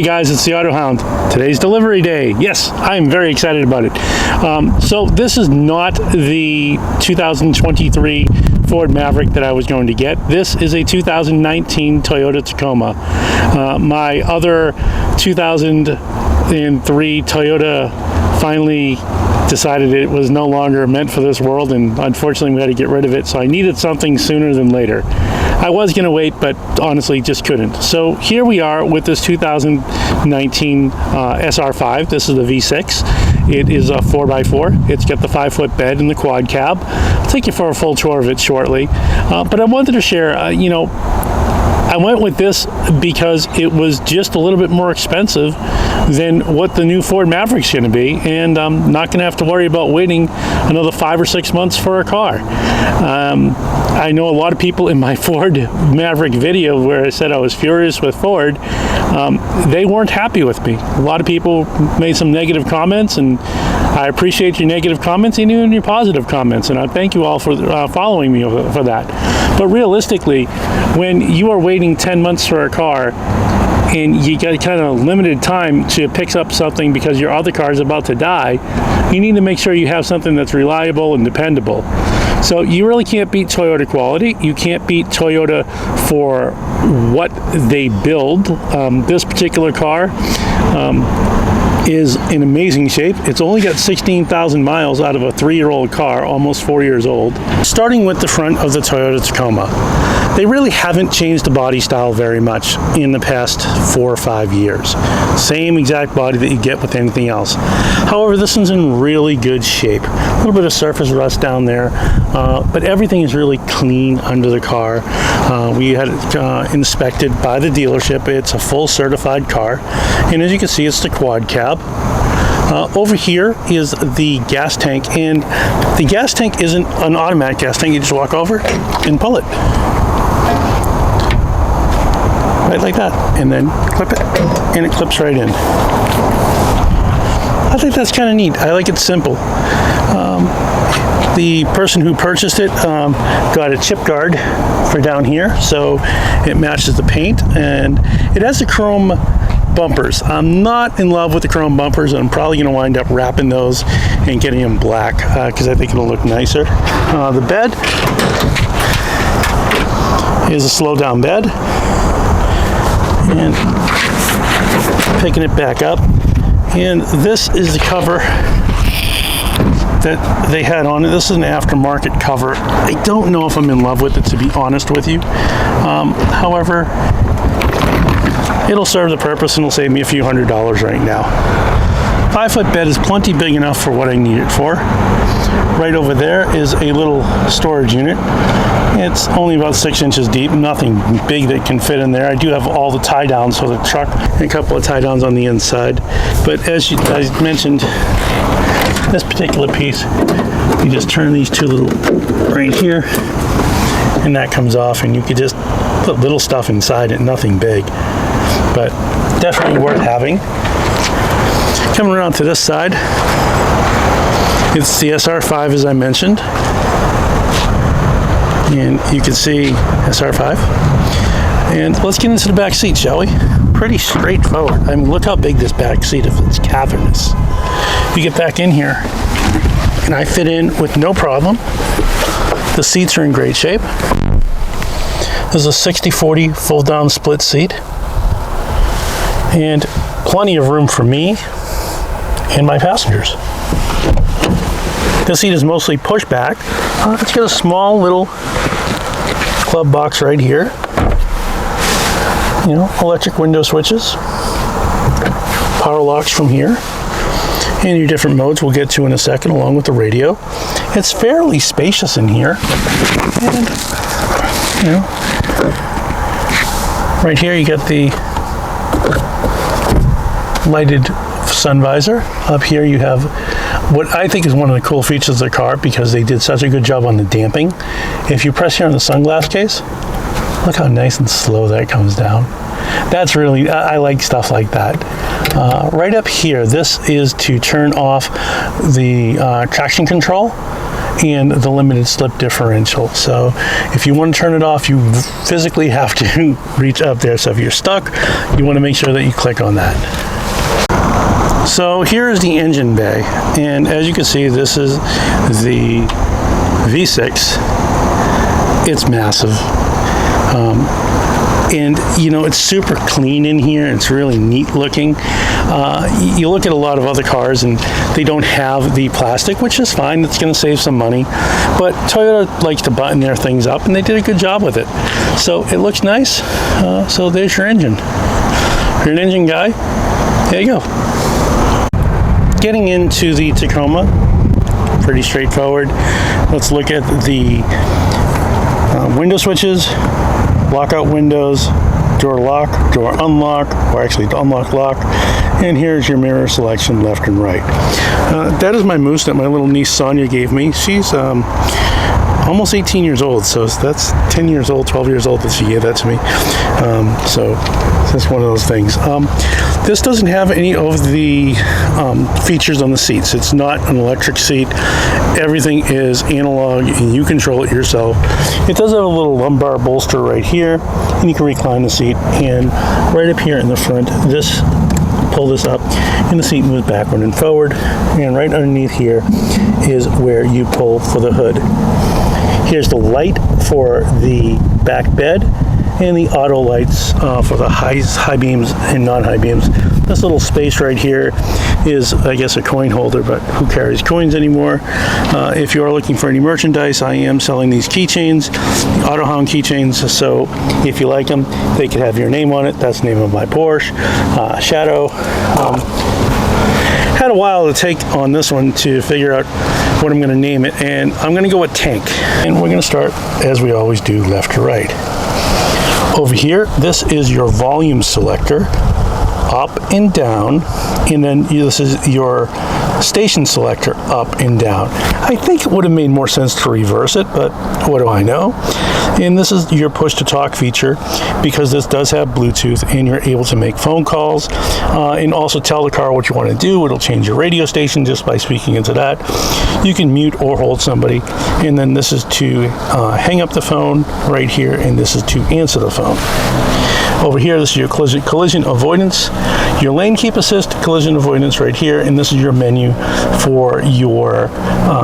Hey guys, it's the AutoHound. Today's delivery day. Yes, I'm very excited about it. So this is not the 2023 Ford Maverick that I was going to get. This is a 2019 Toyota Tacoma. My other 2003 Toyota finally decided it was no longer meant for this world, and unfortunately we had to get rid of it, so I needed something sooner than later. I was going to wait, but honestly just couldn't. So here we are with this 2019 SR5. This is the V6. It is a 4x4. It's got the 5-foot bed and the quad cab. I'll take you for a full tour of it shortly. But I wanted to share, I went with this because it was just a little bit more expensive than what the new Ford Maverick's going to be, and I'm not going to have to worry about waiting another 5 or 6 months for a car. I know a lot of people in my Ford Maverick video where I said I was furious with Ford, they weren't happy with me. A lot of people made some negative comments, and I appreciate your negative comments and even your positive comments, and I thank you all for following me for that. But realistically, when you are waiting 10 months for a car and you got kind of limited time to pick up something because your other car is about to die, you need to make sure you have something that's reliable and dependable. So you really can't beat Toyota quality. You can't beat Toyota for what they build. This particular car is in amazing shape. It's only got 16,000 miles out of a 3-year-old car, almost 4 years old. Starting with the front of the Toyota Tacoma, they really haven't changed the body style very much in the past 4 or 5 years. Same exact body that you get with anything else. However, this one's in really good shape. A little bit of surface rust down there, but everything is really clean under the car. We had it inspected by the dealership. It's a full certified car, and as you can see, it's the quad cab. Over here is the gas tank, and the gas tank isn't an automatic gas tank. You just walk over and pull it. Right like that, and then clip it, and it clips right in. I think that's kind of neat. I like it simple. The person who purchased it got a chip guard for down here, so it matches the paint, and it has the chrome bumpers. I'm not in love with the chrome bumpers. I'm probably going to wind up wrapping those and getting them black because I think it'll look nicer. The bed is a slow down bed, and picking it back up, and this is the cover that they had on it. This is an aftermarket cover. I don't know if I'm in love with it, to be honest with you. However, it'll serve the purpose and it'll save me a few $100s right now. 5-foot bed is plenty big enough for what I need it for. Right over there is a little storage unit. It's only about 6 inches deep, nothing big that can fit in there. I do have all the tie downs for the truck and a couple of tie downs on the inside. But as I mentioned, this particular piece, you just turn these two little right here, and that comes off, and you could just put little stuff inside it, nothing big, but definitely worth having. Coming around to this side, it's the SR5, as I mentioned, and you can see SR5. And let's get into the back seat, shall we? Pretty straightforward. I mean, look how big this back seat is. It's cavernous. You get back in here, and I fit in with no problem. The seats are in great shape. This is a 60/40 full down split seat, and plenty of room for me and my passengers. This seat is mostly push back. It's got a small little glove box right here. Electric window switches, power locks from here, and your different modes we'll get to in a second, along with the radio. It's fairly spacious in here, and right here you got the lighted sun visor. Up here you have what I think is one of the cool features of the car, because they did such a good job on the damping. If you press here on the sunglass case, look how nice and slow that comes down. That's really, I like stuff like that. Right up here, this is to turn off the traction control and the limited slip differential. So if you want to turn it off, you physically have to reach up there. So if you're stuck, you want to make sure that you click on that. So here is the engine bay, and as you can see, this is the V6. It's massive. And you know, it's super clean in here. It's really neat looking. You look at a lot of other cars and they don't have the plastic, which is fine. It's going to save some money. But Toyota likes to button their things up, and they did a good job with it. So it looks nice. So there's your engine. If you're an engine guy, there you go. Getting into the Tacoma, pretty straightforward. Let's look at the window switches. Lockout windows, door lock, door unlock, or actually unlock lock, and here's your mirror selection left and right. That is my moose that my little niece Sonia gave me. She's almost 18 years old, so that's 10 years old, 12 years old that she gave that to me. So that's one of those things. This doesn't have any of the features on the seats. It's not an electric seat. Everything is analog and you control it yourself. It does have a little lumbar bolster right here, and you can recline the seat. And right up here in the front, pull this up, and the seat moves backward and forward. And right underneath here is where you pull for the hood. Here's the light for the back bed, and the auto lights for the high beams and non-high beams. This little space right here is, I guess, a coin holder, but who carries coins anymore? If you are looking for any merchandise, I am selling these keychains, the AutoHound keychains, so if you like them, they could have your name on it. That's the name of my Porsche, Shadow. Had a while to take on this one to figure out what I'm going to name it, and I'm going to go with Tank. And we're going to start, as we always do, left to right. Over here, this is your volume selector, up and down, and then this is your station selector, up and down. I think it would have made more sense to reverse it, but what do I know? And this is your push to talk feature, because this does have Bluetooth, and you're able to make phone calls and also tell the car what you want to do. It'll change your radio station just by speaking into that. You can mute or hold somebody, and then this is to hang up the phone right here, and this is to answer the phone. Over here, this is your collision avoidance, your lane keep assist, collision avoidance right here, and this is your menu for your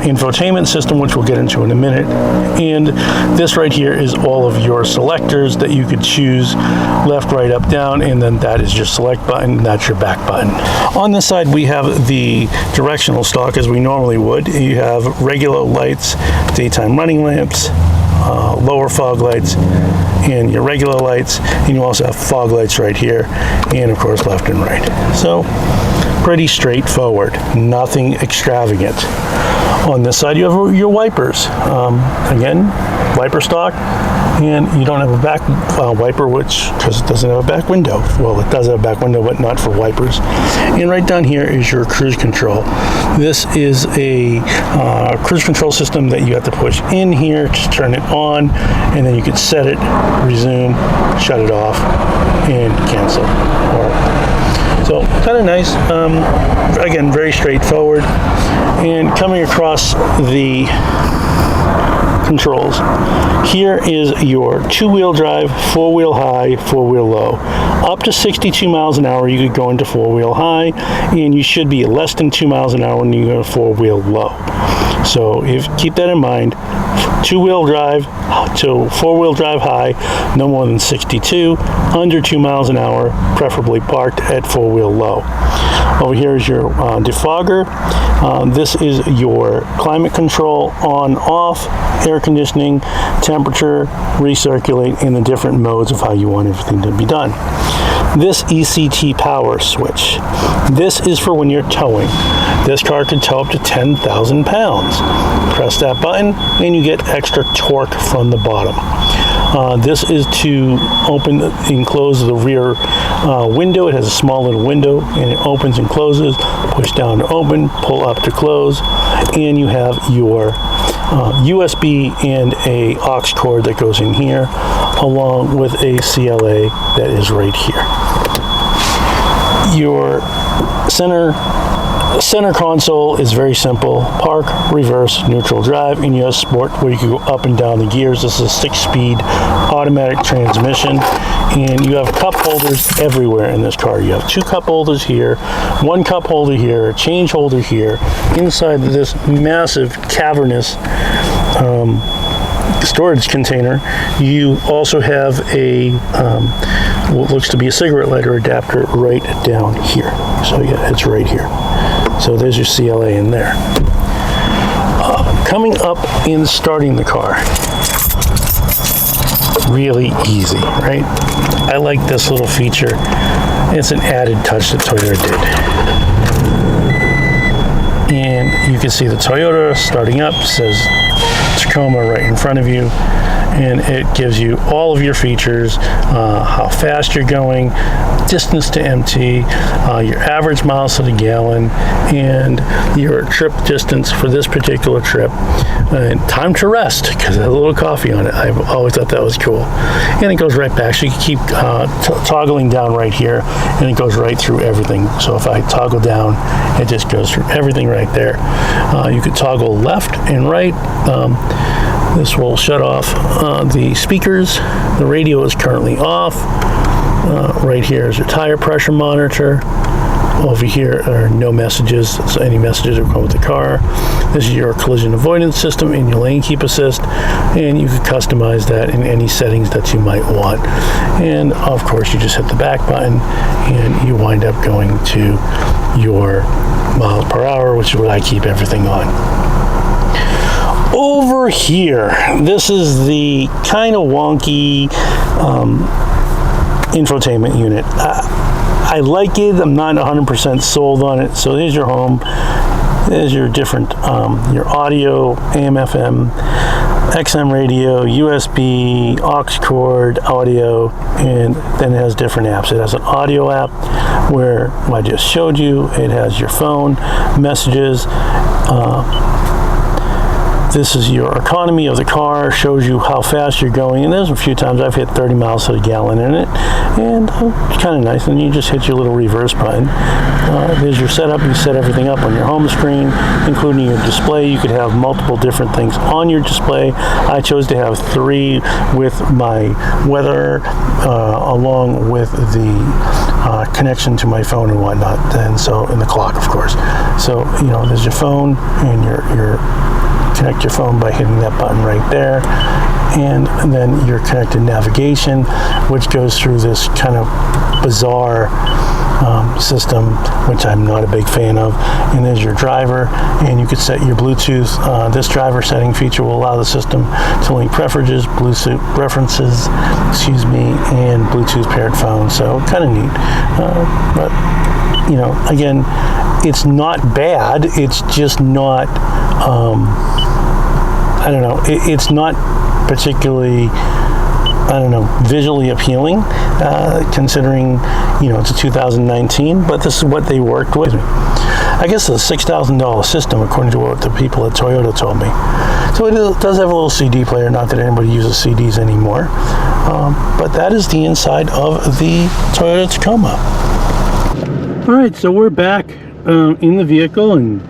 infotainment system, which we'll get into in a minute. And this right here is all of your selectors that you could choose, left, right, up, down, and then that is your select button, that's your back button. On this side, we have the directional stalk as we normally would. You have regular lights, daytime running lamps, lower fog lights, and your regular lights, and you also have fog lights right here, and of course left and right. So pretty straightforward, nothing extravagant. On this side, you have your wipers. Again, wiper stock, and you don't have a back wiper, because it doesn't have a back window. Well, it does have a back window, but not for wipers. And right down here is your cruise control. This is a cruise control system that you have to push in here to turn it on, and then you can set it, resume, shut it off, and cancel. So kind of nice. Again, very straightforward. And coming across the controls, here is your two-wheel drive, four-wheel high, four-wheel low. Up to 62 miles an hour, you could go into four-wheel high, and you should be less than 2 miles an hour when you go to four-wheel low. So keep that in mind. Two-wheel drive to four-wheel drive high, no more than 62, under 2 miles an hour, preferably parked at four-wheel low. Over here is your defogger. This is your climate control on, off, air conditioning, temperature, recirculate, and the different modes of how you want everything to be done. This ECT power switch. This is for when you're towing. This car can tow up to 10,000 pounds. Press that button and you get extra torque from the bottom. This is to open and close the rear window. It has a small little window and it opens and closes. Push down to open, pull up to close, and you have your USB and a aux cord that goes in here, along with a CLA that is right here. Your center The center console is very simple. Park, reverse, neutral, drive, and you have sport where you can go up and down the gears. This is a 6-speed automatic transmission, and you have cup holders everywhere in this car. You have 2 cup holders here, 1 cup holder here, a change holder here. Inside this massive cavernous storage container, you also have a what looks to be a cigarette lighter adapter right down here. So yeah, it's right here. So there's your CLA in there. Coming up and starting the car, really easy, right? I like this little feature. It's an added touch that Toyota did. And you can see the Toyota starting up, says Tacoma right in front of you, and it gives you all of your features, how fast you're going, distance to empty, your average miles to the gallon, and your trip distance for this particular trip, and time to rest, because it has a little coffee on it. I've always thought that was cool. And it goes right back, so you can keep toggling down right here, and it goes right through everything. So if I toggle down, it just goes through everything right there. You could toggle left and right. This will shut off the speakers. The radio is currently off. Right here is your tire pressure monitor. Over here are no messages, so any messages will come with the car. This is your collision avoidance system and your lane keep assist, and you can customize that in any settings that you might want. And of course, you just hit the back button and you wind up going to your miles per hour, which is what I keep everything on. Over here, this is the kind of wonky infotainment unit. I like it. I'm not 100% sold on it. So there's your home. There's your different, your audio, AM, FM, XM radio, USB, aux cord, audio, and then it has different apps. It has an audio app where I just showed you. It has your phone, messages, this is your economy of the car, shows you how fast you're going, and there's a few times I've hit 30 miles to the gallon in it, and it's kind of nice. And you just hit your little reverse button. There's your setup. You set everything up on your home screen, including your display. You could have multiple different things on your display. I chose to have 3 with my weather, along with the connection to my phone and whatnot, and so, and the clock, of course. So, you know, there's your phone, and your connect your phone by hitting that button right there, and then your connected navigation, which goes through this kind of bizarre system, which I'm not a big fan of. And there's your driver, and you could set your Bluetooth. This driver setting feature will allow the system to link preferences, and Bluetooth paired phone. So kind of neat, but you know, again, it's not bad. It's just not. I don't know. It's not particularly, I don't know, visually appealing, considering, you know, it's a 2019, but this is what they worked with. I guess it's a $6,000 system, according to what the people at Toyota told me. So it does have a little CD player, not that anybody uses CDs anymore, but that is the inside of the Toyota Tacoma. All right, so we're back in the vehicle and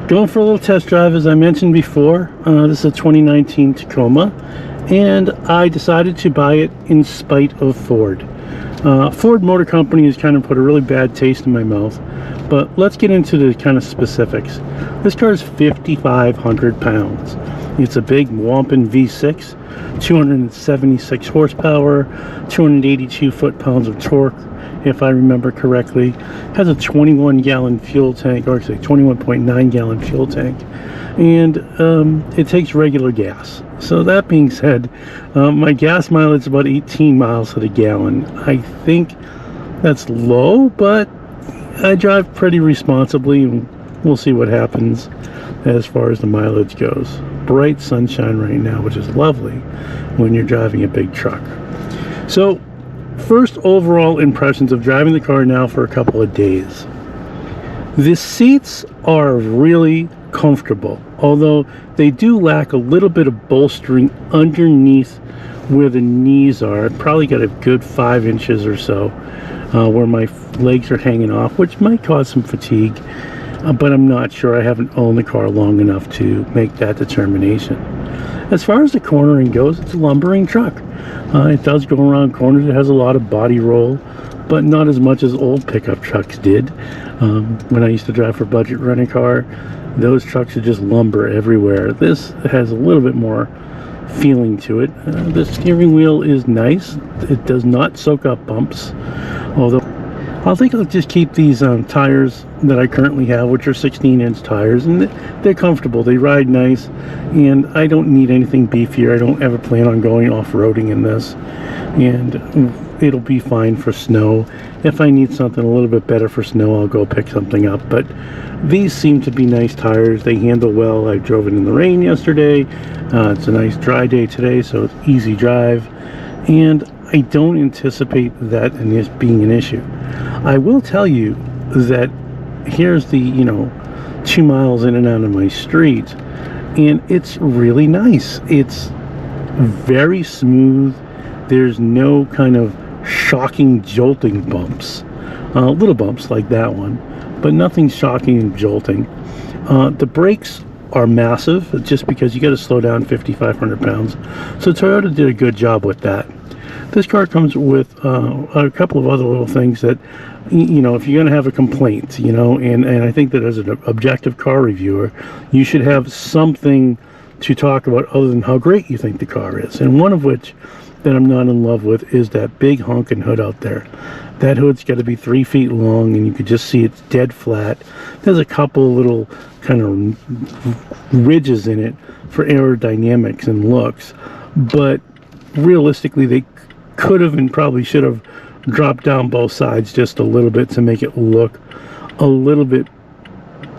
going for a little test drive, as I mentioned before. This is a 2019 Tacoma, and I decided to buy it in spite of Ford. Ford Motor Company has kind of put a really bad taste in my mouth, but let's get into the kind of specifics. This car is 5,500 pounds. It's a big Wampin V6, 276 horsepower, 282 foot-pounds of torque, if I remember correctly. Has a 21-gallon fuel tank, or actually 21.9 gallon fuel tank, and it takes regular gas. So that being said, my gas mileage is about 18 miles to the gallon. I think that's low, but I drive pretty responsibly, and we'll see what happens as far as the mileage goes. Bright sunshine right now, which is lovely when you're driving a big truck. So first overall impressions of driving the car now for a couple of days. The seats are really comfortable, although they do lack a little bit of bolstering underneath where the knees are. I've probably got a good 5 inches or so where my legs are hanging off, which might cause some fatigue. but I'm not sure. I haven't owned the car long enough to make that determination. As far as the cornering goes, it's a lumbering truck. It does go around corners. It has a lot of body roll, but not as much as old pickup trucks did. When I used to drive for budget rent-a-car, those trucks would just lumber everywhere. This has a little bit more feeling to it. The steering wheel is nice. It does not soak up bumps, although I think I'll just keep these tires that I currently have, which are 16-inch tires, and they're comfortable. They ride nice, and I don't need anything beefier. I don't ever plan on going off-roading in this, and it'll be fine for snow. If I need something a little bit better for snow, I'll go pick something up, but these seem to be nice tires. They handle well. I drove it in the rain yesterday. It's a nice dry day today, so it's easy drive, and I don't anticipate that being an issue. I will tell you that here's the 2 miles in and out of my street, and it's really nice. It's very smooth. There's no kind of shocking jolting bumps, little bumps like that one, but nothing shocking and jolting. The brakes are massive, just because you got to slow down 5,500 pounds, so Toyota did a good job with that. This car comes with a couple of other little things that, if you're going to have a complaint, and I think that as an objective car reviewer, you should have something to talk about other than how great you think the car is. And one of which that I'm not in love with is that big honking hood out there. That hood's got to be 3 feet long, and you could just see it's dead flat. There's a couple little kind of ridges in it for aerodynamics and looks, but realistically they could have and probably should have dropped down both sides just a little bit to make it look a little bit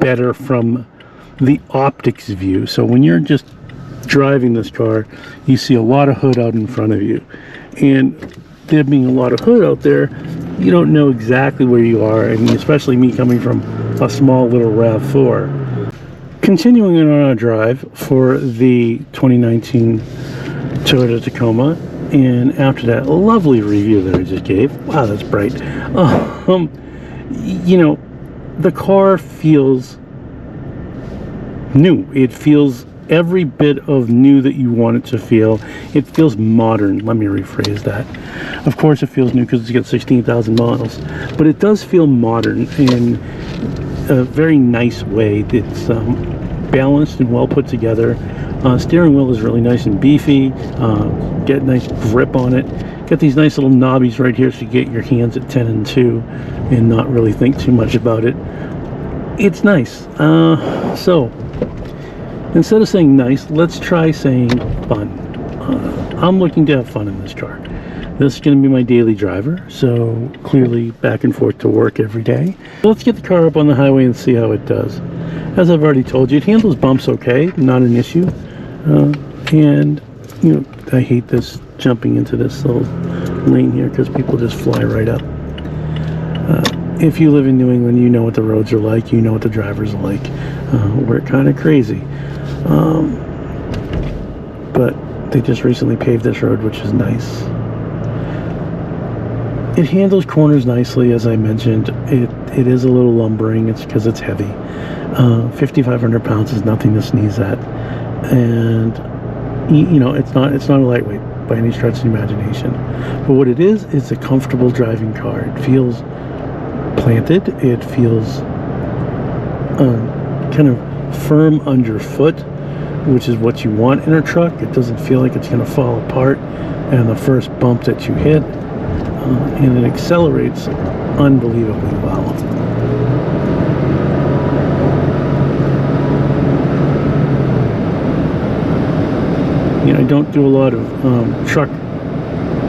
better from the optics view. So when you're just driving this car, you see a lot of hood out in front of you, and there being a lot of hood out there, you don't know exactly where you are, and especially me coming from a small little RAV4. Continuing on our drive for the 2019 Toyota Tacoma, and after that lovely review that I just gave, wow, that's bright. The car feels new. It feels every bit of new that you want it to feel. It feels modern. Let me rephrase that. Of course it feels new because it's got 16,000 miles, but it does feel modern in a very nice way. It's balanced and well put together. Steering wheel is really nice and beefy. Get nice grip on it. Got these nice little knobbies right here so you get your hands at 10 and 2 and not really think too much about it. It's nice. So instead of saying nice, let's try saying fun. I'm looking to have fun in this car. This is going to be my daily driver, so clearly back and forth to work every day. Let's get the car up on the highway and see how it does. As I've already told you, it handles bumps okay, not an issue. And I hate this jumping into this little lane here because people just fly right up. If you live in New England, you know what the roads are like, you know what the drivers are like. We're kind of crazy. But they just recently paved this road, which is nice. It handles corners nicely, as I mentioned. It is a little lumbering. It's because it's heavy. 5,500 pounds is nothing to sneeze at, and it's not a lightweight by any stretch of the imagination. But what it is a comfortable driving car. It feels planted. It feels kind of firm underfoot, which is what you want in a truck. It doesn't feel like it's going to fall apart and the first bump that you hit. And it accelerates unbelievably well. I don't do a lot of truck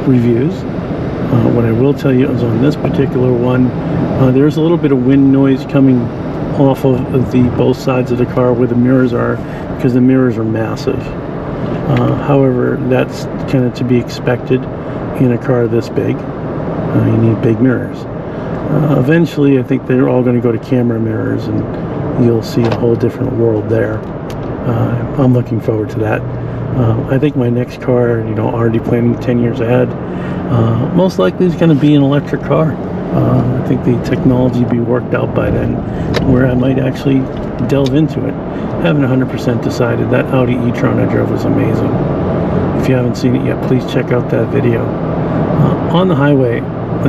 reviews. What I will tell you is on this particular one, there's a little bit of wind noise coming off of the both sides of the car where the mirrors are, because the mirrors are massive. However, that's kind of to be expected in a car this big. You need big mirrors. Eventually, I think they're all going to go to camera mirrors, and you'll see a whole different world there. I'm looking forward to that. I think my next car, already planning 10 years ahead, most likely is going to be an electric car. I think the technology will be worked out by then, where I might actually delve into it. Haven't 100% decided. That Audi e-tron I drove was amazing. If you haven't seen it yet, please check out that video. On the highway,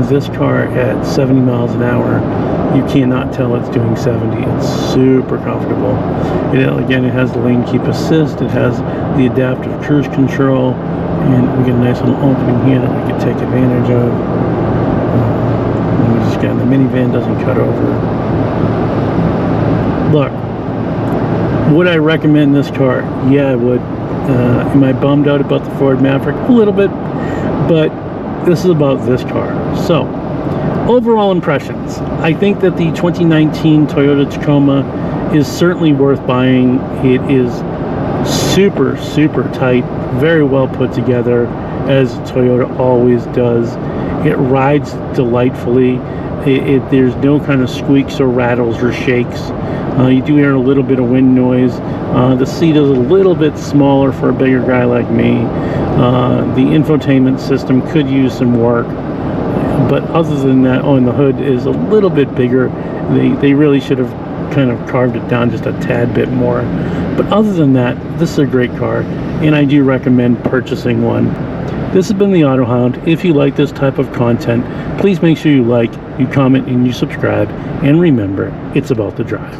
this car at 70 miles an hour, you cannot tell it's doing 70. It's super comfortable. Again, it has the lane keep assist, it has the adaptive cruise control, and we get a nice little opening here that we can take advantage of. And we just got the minivan doesn't cut over. Look, would I recommend this car? Yeah, I would. Am I bummed out about the Ford Maverick? A little bit, but this is about this car. So, overall impressions. I think that the 2019 Toyota Tacoma is certainly worth buying. It is super, super tight, very well put together, as Toyota always does. It rides delightfully. There's no kind of squeaks or rattles or shakes. You do hear a little bit of wind noise. The seat is a little bit smaller for a bigger guy like me. The infotainment system could use some work. But other than that, and the hood is a little bit bigger. They really should have kind of carved it down just a tad bit more. But other than that, this is a great car, and I do recommend purchasing one. This has been the AutoHound. If you like this type of content, please make sure you like, you comment, and you subscribe. And remember, it's about the drive.